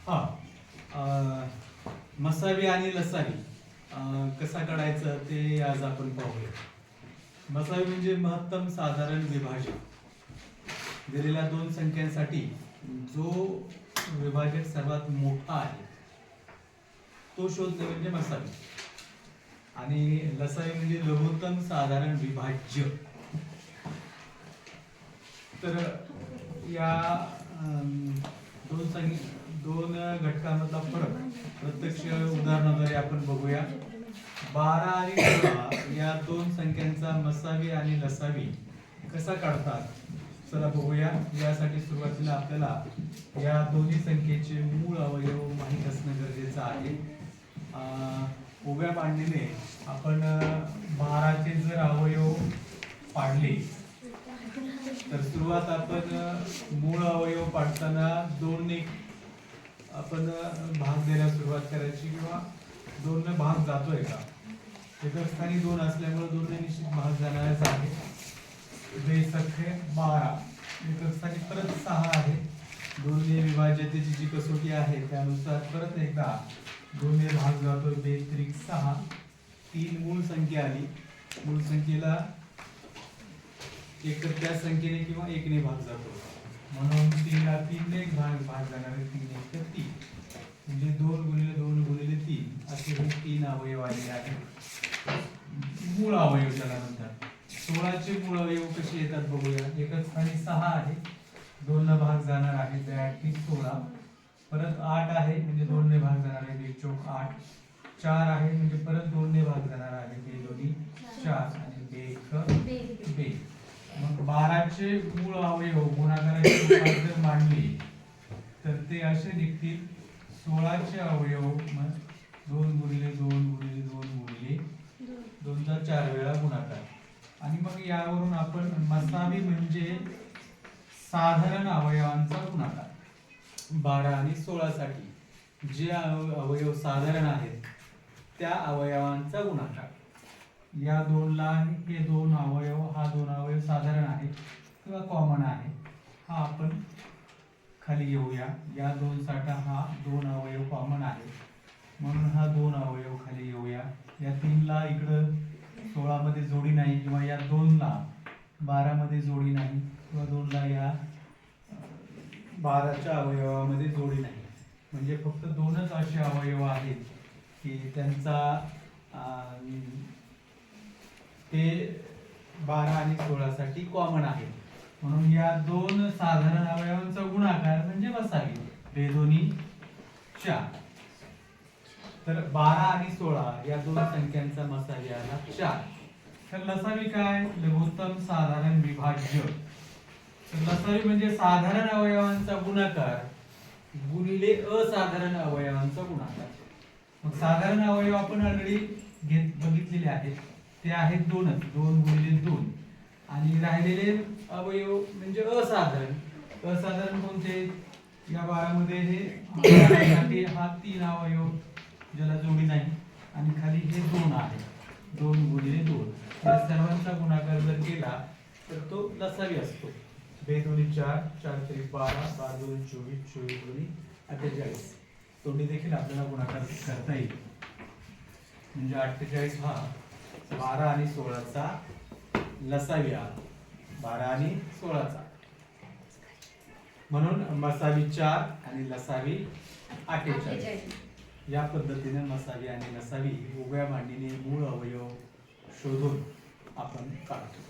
हा मसावी आणि लसावी कसा काढायचा ते आज आपण पाहूया. मसावी म्हणजे महत्तम साधारण विभाजक. दिलेल्या दोन संख्यांसाठी जो विभाजक सर्वात मोठा आहे तो शोधणे म्हणजे मसावी. आणि लसावी म्हणजे लघुत्तम साधारण विभाज्य. तर या दोन घटकांमधला फरक प्रत्यक्ष उदाहरणाद्वारे आपण बघूया. 12 आणि 16 या दोन संख्यांचा मसावी आणि लसावी कसा काढतात चला बघूया. यासाठी सुरुवातीला आपल्याला या दोन्ही संख्येचे मूळ अवयव माहीत असणं गरजेचं आहे. उभ्या मांडणीने आपण 12चे जर अवयव पाडले तर सुरुवात आपण मूळ अवयव पाडताना 2 ने आपण भाग द्यायला सुरुवात करायची किंवा 2 ने भाग जातोय का. एकच स्थानी 2 असल्यामुळे 2 ने निश्चित भाग जाणारच आहे. बेसखे 12 एकच स्थानी परत 6 आहे. 2 ने विभाज्यतेची जी कसोटी आहे त्यानुसार परत एकदा 2 ने भाग जातोय. बेत्रिक 6. 3 मूळ संख्या आली. मूळ संख्येला एक तर त्या संख्येने किंवा 1 ने भाग जातो म्हणून 3 ला 3 ने भाग जाणार आहे. 3 1 तर 3 म्हणजे 2 गुणिले 2 गुणिले 3 असे हे 3 अवयव आलेले आहेत. मूळ अवयव ज्याला म्हणतात. 16 चे मूळ अवयव कसे येतात बघूया. एकच स्थानी 6 आहे. 2 ने भाग जाणार आहे. 8 16. परत 8 आहे म्हणजे 2 ने भाग जाणार आहे. 1 चौक 8. 4 आहे म्हणजे परत 2 ने भाग जाणार आहे. 2 दोन्ही 4 आणि 1 बे. मग 12 चे मूळ अवयव गुणाकाराची रूपात जर मांडले तर ते असे निघतील. 16 चे अवयव 2 गुणिले 2 गुणिले 2 गुणिले 2 चा 4 वेळा गुणाकार. आणि मग यावरून आपण मसावी म्हणजे साधारण अवयवांचा गुणाकार. 12 आणि 16 साठी जे अवयव साधारण आहेत त्या अवयवांचा गुणाकार. या 2 ला हे 2 अवयव हा 2 अवयव साधारण आहे किंवा कॉमन आहे हा आपण खाली घेऊया. या 2 साठी हा 2 अवयव कॉमन आहे म्हणून हा 2 अवयव खाली घेऊया. या 3 ला इकडं 16 मध्ये जोडी नाही किंवा या 2 ला 12 मध्ये जोडी नाही किंवा 2 ला या 12 च्या अवयवामध्ये जोडी नाही. म्हणजे फक्त 2च असे अवयव आहेत की त्यांचा ते 12 आणि 16 साठी कॉमन आहे म्हणून या 2 साधारण अवयवांचा गुणाकार म्हणजे मसावी. 2 दोन्ही 4. तर 12 आणि 16 या दोन संख्यांचा मसावी आला 4. तर लसावी काय. लघुत्तम साधारण विभाज्य. तर लसावी म्हणजे साधारण अवयवांचा गुणाकार गुणिले असाधारण अवयवांचा गुणाकार. मग साधारण अवयव आपण ऑलरेडी बघितलेले आहेत. ते आहेत 2च. 2 गुणिले 2 आणि राहिलेले अवयव म्हणजे असाधारण. असाधारण कोणते. या 12 मध्ये हे हा 3 अवयव ज्याला जोडी नाही आणि खाली हे 2 आहे. 2 गुणिले 2 या सर्वांचा गुणाकार जर केला तर तो लसावी असतो. 2 दोन्ही 4 4 3 12 12 दोन्ही 24 24 दोन्ही 48. तोंडी देखील आपल्याला गुणाकार करता येईल. म्हणजे 48 हा 12 आणि 16 चा लसावी आला. 12 आणि 16 चा म्हणून मसावी 4 आणि लसावी 48. या पद्धतीने मसावी आणि लसावी उभ्या मांडीने मूळ अवयव शोधून आपण काढतो.